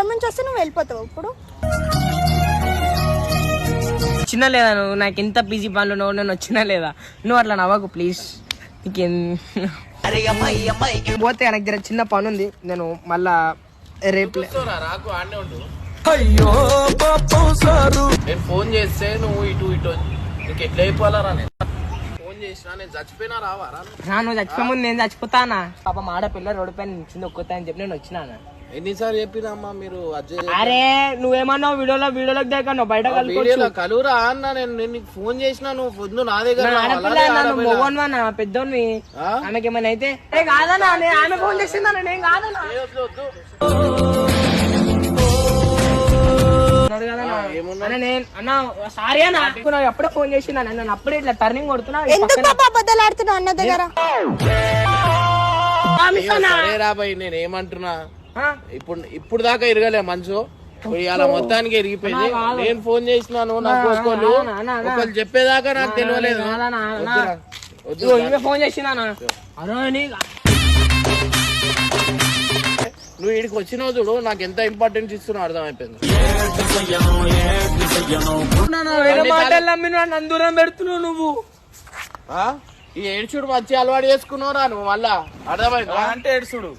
దూరం నుంచి వస్తే నువ్వు వెళ్ళిపోతావు ఇప్పుడు వచ్చినా లేదా నువ్వు నాకు ఎంత బిజీ పనులు నువ్వు నేను వచ్చినా లేదా నువ్వు అట్లా నవ్వకు ప్లీజ్ నీకేం పోతే నాకు దగ్గర చిన్న పని ఉంది నేను మళ్ళా రేపు రాకు ఆడనే ఉండు. నేను ఫోన్ చేస్తే నువ్వు ఇటు ఇటు నీకు ఎట్లా అయిపోవాలరా? నేను ఫోన్ చేసినా నేను చచ్చిపోయినా రావారా? నువ్వు చచ్చిపోయే ముందు నేను చచ్చిపోతానా పాపం ఆడపిల్ల రోడ్డు పైన నిల్చుంది ఒక్కొత్తా అని చెప్పి నేను వచ్చినాను. ఎన్నిసార్లు చెప్పినమ్మా మీరు అరే నువ్వేమన్నావు వీడియోలోకి దగ్గర నువ్వు బయట కలువురా అన్న. నేను నీకు ఫోన్ చేసినా నువ్వు పొద్దు నా దగ్గర మొగోన్వా పెద్దోన్వి ఆమెకి ఏమైనా అయితే కాదన్నా ఆమె ఫోన్ చేసిందా నేను కాదన్నా సారీ అన్న ఎప్పుడే ఫోన్ చేసిందా నన్ను అప్పుడే ఇట్లా టర్నింగ్ కొడుతున్నా బద్దలాడుతున్నా అన్న దగ్గర రాబాయి. నేను ఏమంటున్నా ఇప్పుడు దాకా ఇరగలే మనసు ఇలా మొత్తానికి ఎరిగిపోయింది. నేను ఫోన్ చేసినాను నాకు ఒకళ్ళు చెప్పేదాకా నాకు తెలియలేదు. ఫోన్ చేసినా నువ్వు ఇక్కడికి వచ్చినావు చూడు నాకు ఎంత ఇంపార్టెన్స్ ఇస్తున్నావు అర్థమైపోయింది. దూరం పెడుతున్నావు నువ్వు ఈ ఏడ్చుడు మంచి అలవాటు చేసుకున్నావురా నువ్వు మళ్ళా అర్థమైందా? అంటే ఏడ్చుడు